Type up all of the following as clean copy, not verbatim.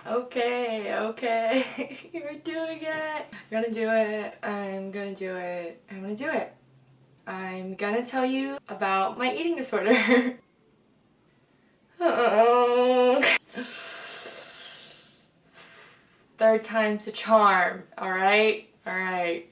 Okay. You're doing it. I'm gonna do it. I'm gonna do it. I'm gonna do it. I'm gonna tell you about my eating disorder. Third time's a charm, alright? Alright.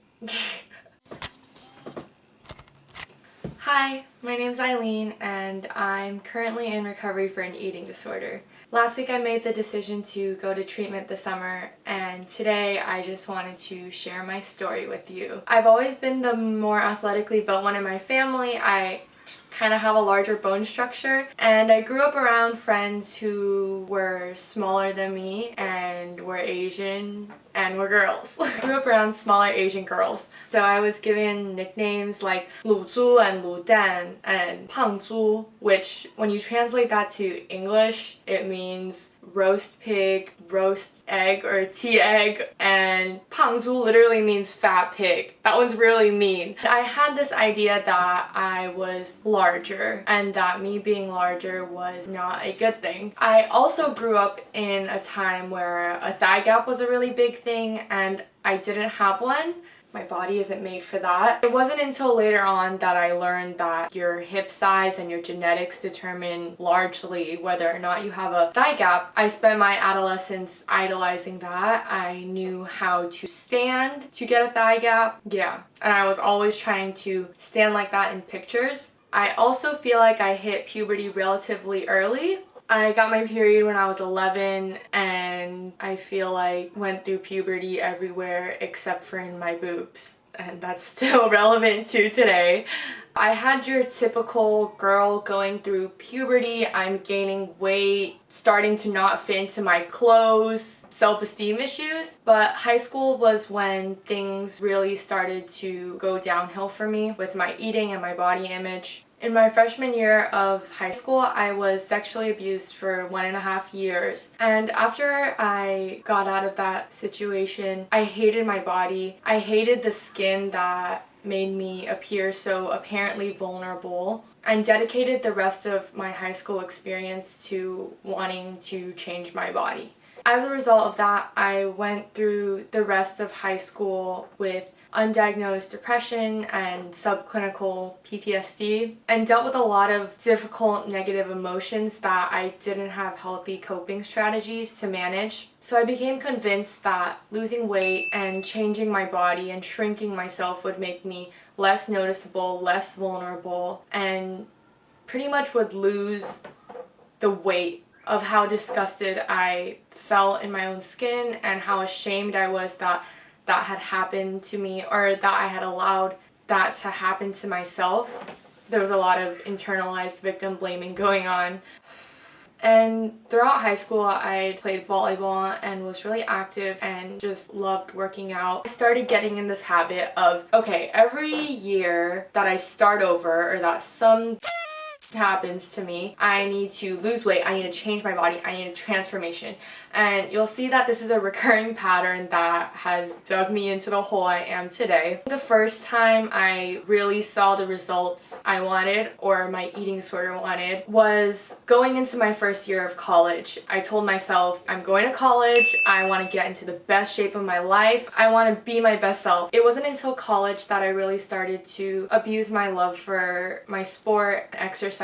Hi, my name's Eileen and I'm currently in recovery for an eating disorder. Last week I made the decision to go to treatment this summer, and today I just wanted to share my story with you. I've always been the more athletically built one in my family. I kind of have a larger bone structure, and I grew up around friends who were smaller than me and were Asian and were girls. I grew up around smaller Asian girls, so I was given nicknames like Lu Zhu and Lu Dan and Pang Zhu, which when you translate that to English it means roast pig, roast egg, or tea egg, and Pang Zhu literally means fat pig. That one's really mean. I had this idea that I was larger and that me being larger was not a good thing. I also grew up in a time where a thigh gap was a really big thing and I didn't have one. My body isn't made for that. It wasn't until later on that I learned that your hip size and your genetics determine largely whether or not you have a thigh gap. I spent my adolescence idolizing that. I knew how to stand to get a thigh gap. Yeah, and I was always trying to stand like that in pictures. I also feel like I hit puberty relatively early. I got my period when I was 11 and I feel like went through puberty everywhere except for in my boobs, and that's still relevant to today. I had your typical girl going through puberty. I'm gaining weight, starting to not fit into my clothes, self-esteem issues. But high school was when things really started to go downhill for me with my eating and my body image. In my freshman year of high school, I was sexually abused for 1.5 years. And after I got out of that situation, I hated my body. I hated the skin that made me appear so apparently vulnerable, and dedicated the rest of my high school experience to wanting to change my body. As a result of that, I went through the rest of high school with undiagnosed depression and subclinical PTSD, and dealt with a lot of difficult negative emotions that I didn't have healthy coping strategies to manage. So I became convinced that losing weight and changing my body and shrinking myself would make me less noticeable, less vulnerable, and pretty much would lose the weight of how disgusted I felt in my own skin and how ashamed I was that that had happened to me, or that I had allowed that to happen to myself. There was a lot of internalized victim blaming going on. And throughout high school, I played volleyball and was really active and just loved working out. I started getting in this habit of, okay, every year that I start over or that some happens to me, I need to lose weight, I need to change my body, I need a transformation. And you'll see that this is a recurring pattern that has dug me into the hole I am today. The first time I really saw the results I wanted, or my eating disorder wanted, was going into my first year of college. I told myself, I'm going to college, I want to get into the best shape of my life, I want to be my best self. It wasn't until college that I really started to abuse my love for my sport and exercise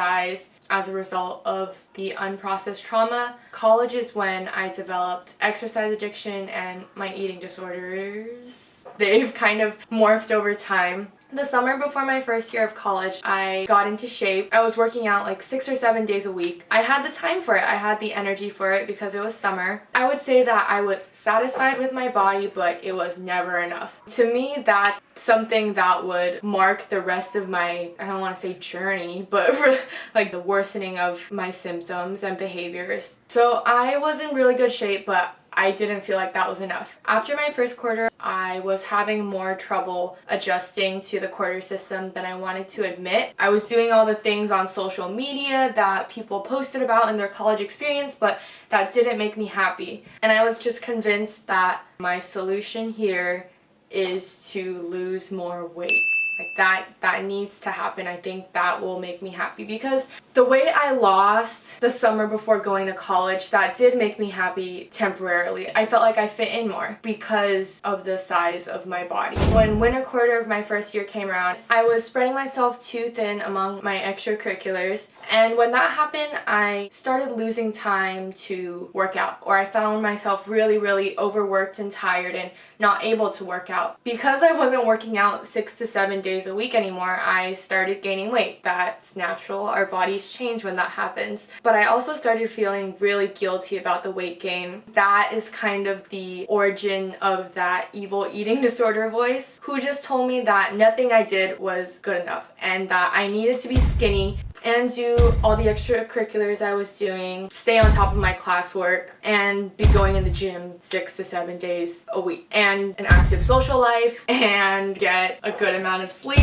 as a result of the unprocessed trauma. College is when I developed exercise addiction and my eating disorders. They've kind of morphed over time. The summer before my first year of college, I got into shape. I was working out like 6 or 7 days a week. I had the time for it. I had the energy for it because it was summer. I would say that I was satisfied with my body, but it was never enough. To me, that's something that would mark the rest of my, I don't want to say journey, but like the worsening of my symptoms and behaviors. So I was in really good shape, but I didn't feel like that was enough. After my first quarter, I was having more trouble adjusting to the quarter system than I wanted to admit. I was doing all the things on social media that people posted about in their college experience, but that didn't make me happy. And I was just convinced that my solution here is to lose more weight. Like that needs to happen. I think that will make me happy, because the weight I lost the summer before going to college, that did make me happy temporarily. I felt like I fit in more because of the size of my body. When winter quarter of my first year came around, I was spreading myself too thin among my extracurriculars, and when that happened, I started losing time to work out, or I found myself really overworked and tired and not able to work out. Because I wasn't working out 6 to 7 days a week anymore, I started gaining weight. That's natural. Our bodies change when that happens. But I also started feeling really guilty about the weight gain. That is kind of the origin of that evil eating disorder voice, who just told me that nothing I did was good enough and that I needed to be skinny and do all the extracurriculars I was doing, stay on top of my classwork, and be going in the gym 6 to 7 days a week, and an active social life, and get a good amount of sleep,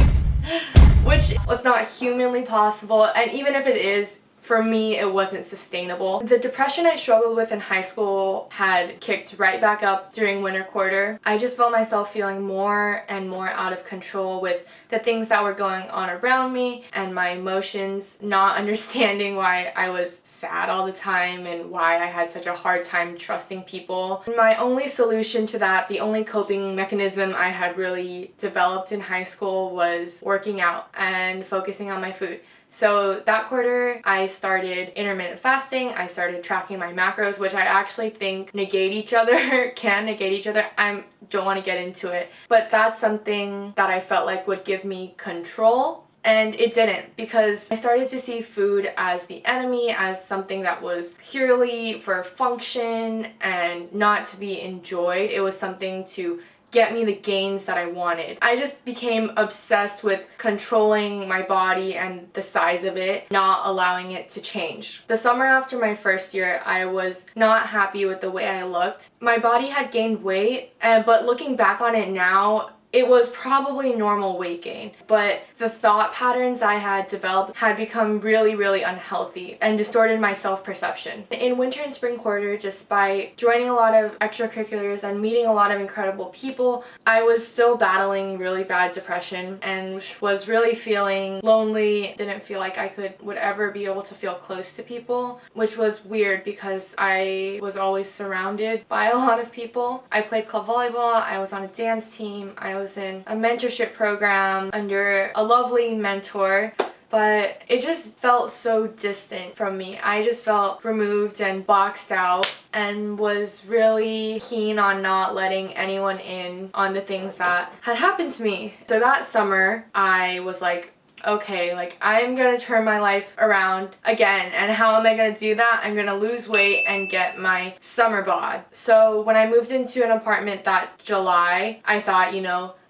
which was not humanly possible, and even if it is, for me, it wasn't sustainable. The depression I struggled with in high school had kicked right back up during winter quarter. I just felt myself feeling more and more out of control with the things that were going on around me and my emotions, not understanding why I was sad all the time and why I had such a hard time trusting people. My only solution to that, the only coping mechanism I had really developed in high school, was working out and focusing on my food. So that quarter, I started intermittent fasting. I started tracking my macros, which I actually think negate each other, can negate each other. I don't want to get into it, but that's something that I felt like would give me control. And it didn't, because I started to see food as the enemy, as something that was purely for function and not to be enjoyed. It was something to get me the gains that I wanted. I just became obsessed with controlling my body and the size of it, not allowing it to change. The summer after my first year, I was not happy with the way I looked. My body had gained weight, but looking back on it now, it was probably normal weight gain, but the thought patterns I had developed had become really unhealthy and distorted my self-perception. In winter and spring quarter, despite joining a lot of extracurriculars and meeting a lot of incredible people, I was still battling really bad depression and was really feeling lonely. Didn't feel like I would ever be able to feel close to people, which was weird because I was always surrounded by a lot of people. I played club volleyball, I was on a dance team, I was in a mentorship program under a lovely mentor, but it just felt so distant from me. I just felt removed and boxed out and was really keen on not letting anyone in on the things that had happened to me. So that summer, I was like, okay, like I'm gonna turn my life around again, and how am I gonna do that? I'm gonna lose weight and get my summer bod. So when I moved into an apartment that July, I thought,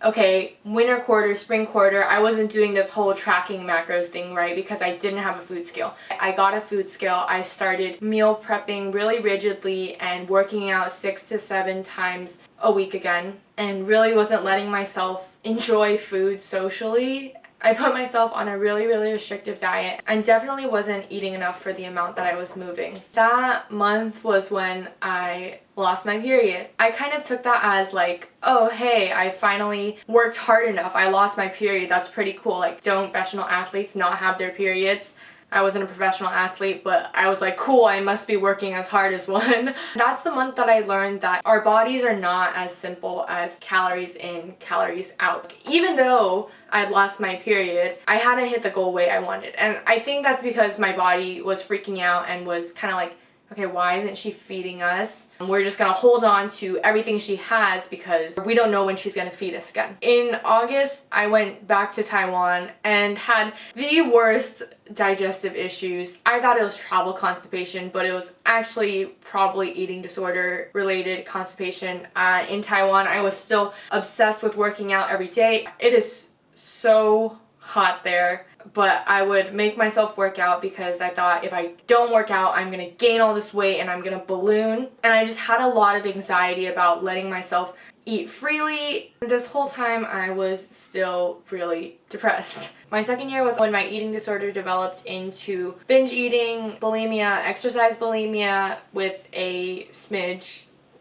okay, winter quarter, spring quarter, I wasn't doing this whole tracking macros thing, right? Because I didn't have a food scale. I got a food scale. I started meal prepping really rigidly and working out 6 to 7 times a week again, and really wasn't letting myself enjoy food socially. I put myself on a really restrictive diet and definitely wasn't eating enough for the amount that I was moving. That month was when I lost my period. I kind of took that as like, oh hey, I finally worked hard enough. I lost my period. That's pretty cool. Like, don't professional athletes not have their periods? I wasn't a professional athlete, but I was like, cool, I must be working as hard as one. That's the month that I learned that our bodies are not as simple as calories in, calories out. Even though I'd lost my period, I hadn't hit the goal weight I wanted. And I think that's because my body was freaking out and was kind of like, okay, why isn't she feeding us? We're just gonna hold on to everything she has because we don't know when she's gonna feed us again. In August, I went back to Taiwan and had the worst digestive issues. I thought it was travel constipation, but it was actually probably eating disorder related constipation. In Taiwan, I was still obsessed with working out every day. It is so hot there, but I would make myself work out because I thought if I don't work out, I'm gonna gain all this weight and I'm gonna balloon. And I just had a lot of anxiety about letting myself eat freely. This whole time I was still really depressed. My second year was when my eating disorder developed into binge eating, bulimia, exercise bulimia with a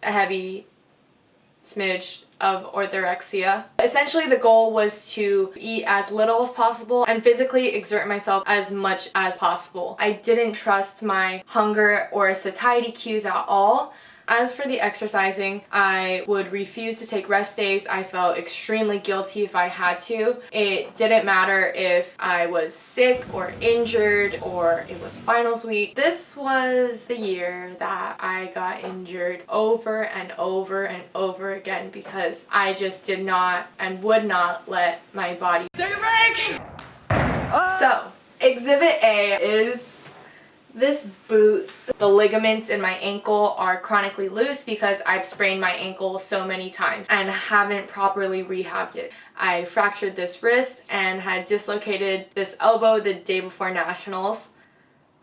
heavy smidge of orthorexia. Essentially, the goal was to eat as little as possible and physically exert myself as much as possible. I didn't trust my hunger or satiety cues at all. As for the exercising, I would refuse to take rest days. I felt extremely guilty if I had to. It didn't matter if I was sick or injured or it was finals week. This was the year that I got injured over and over and over again because I just did not and would not let my body take a break. So, Exhibit A is this boot. The ligaments in my ankle are chronically loose because I've sprained my ankle so many times and haven't properly rehabbed it. I fractured this wrist and had dislocated this elbow the day before nationals.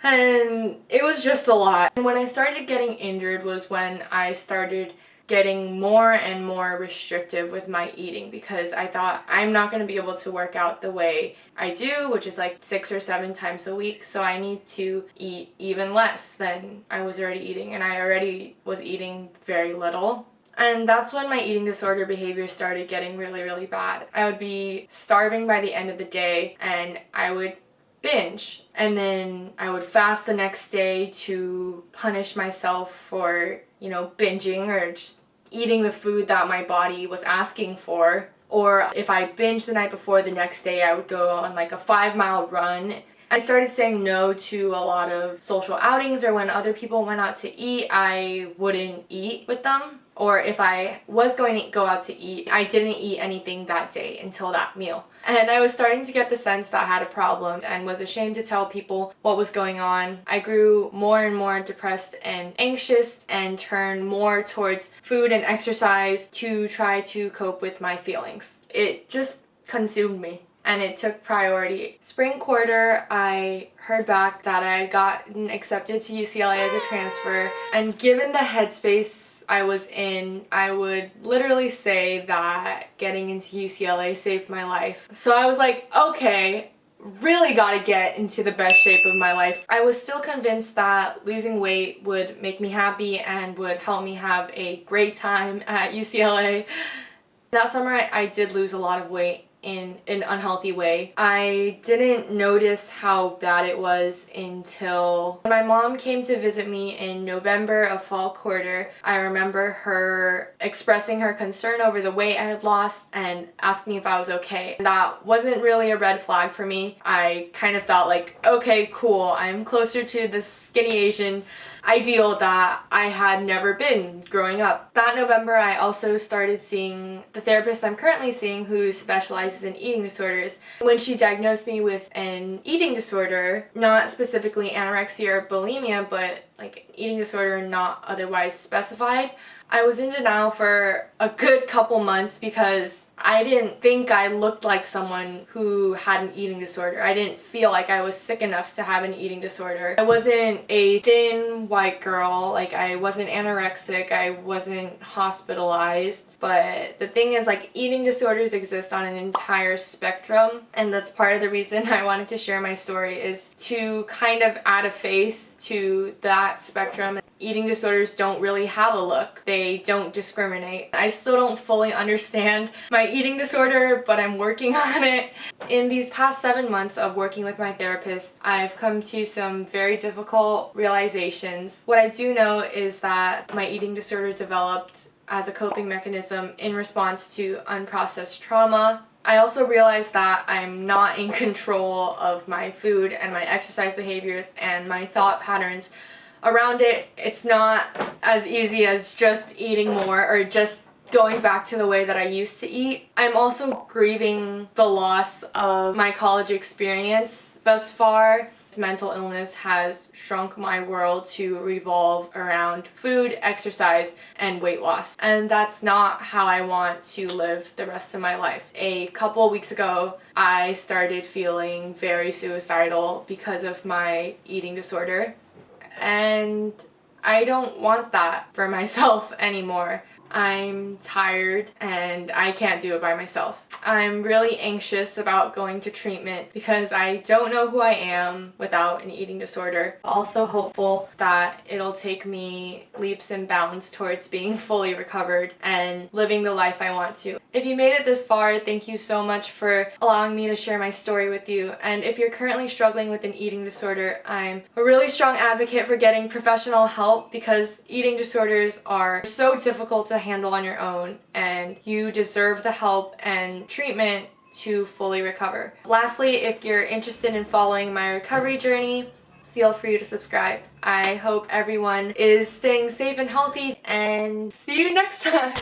And it was just a lot. And when I started getting injured was when I started getting more and more restrictive with my eating because I thought I'm not going to be able to work out the way I do, which is like 6 or 7 times a week, so I need to eat even less than I was already eating, and I already was eating very little. And that's when my eating disorder behavior started getting really, really bad. I would be starving by the end of the day and I would binge, and then I would fast the next day to punish myself for, binging or just eating the food that my body was asking for. Or if I binged the night before, the next day I would go on like a 5-mile run. I started saying no to a lot of social outings, or when other people went out to eat, I wouldn't eat with them. Or if I was going to go out to eat, I didn't eat anything that day until that meal. And I was starting to get the sense that I had a problem and was ashamed to tell people what was going on. I grew more and more depressed and anxious and turned more towards food and exercise to try to cope with my feelings. It just consumed me, and it took priority. Spring quarter, I heard back that I had gotten accepted to UCLA as a transfer, and given the headspace I was in, I would literally say that getting into UCLA saved my life. So I was like, okay, really gotta get into the best shape of my life. I was still convinced that losing weight would make me happy and would help me have a great time at UCLA. That summer I did lose a lot of weight in an unhealthy way. I didn't notice how bad it was until my mom came to visit me in November of fall quarter. I remember her expressing her concern over the weight I had lost and asking me if I was okay. That wasn't really a red flag for me. I kind of thought like, okay, cool, I'm closer to the skinny Asian ideal that I had never been growing up. That November, I also started seeing the therapist I'm currently seeing, who specializes in eating disorders. When she diagnosed me with an eating disorder, not specifically anorexia or bulimia, but like eating disorder not otherwise specified, I was in denial for a good couple months because I didn't think I looked like someone who had an eating disorder. I didn't feel like I was sick enough to have an eating disorder. I wasn't a thin white girl, like I wasn't anorexic, I wasn't hospitalized. But the thing is, like, eating disorders exist on an entire spectrum, and that's part of the reason I wanted to share my story, is to kind of add a face to that spectrum. Eating disorders don't really have a look. They don't discriminate. I still don't fully understand my eating disorder, but I'm working on it. In these past 7 months of working with my therapist, I've come to some very difficult realizations. What I do know is that my eating disorder developed as a coping mechanism in response to unprocessed trauma. I also realized that I'm not in control of my food and my exercise behaviors and my thought patterns around it. It's not as easy as just eating more or just going back to the way that I used to eat. I'm also grieving the loss of my college experience thus far. Mental illness has shrunk my world to revolve around food, exercise, and weight loss. And that's not how I want to live the rest of my life. A couple weeks ago, I started feeling very suicidal because of my eating disorder. And I don't want that for myself anymore. I'm tired and I can't do it by myself. I'm really anxious about going to treatment because I don't know who I am without an eating disorder. Also hopeful that it'll take me leaps and bounds towards being fully recovered and living the life I want to. If you made it this far, thank you so much for allowing me to share my story with you. And if you're currently struggling with an eating disorder, I'm a really strong advocate for getting professional help because eating disorders are so difficult to handle on your own, and you deserve the help and treatment to fully recover. Lastly, if you're interested in following my recovery journey, feel free to subscribe. I hope everyone is staying safe and healthy, and see you next time!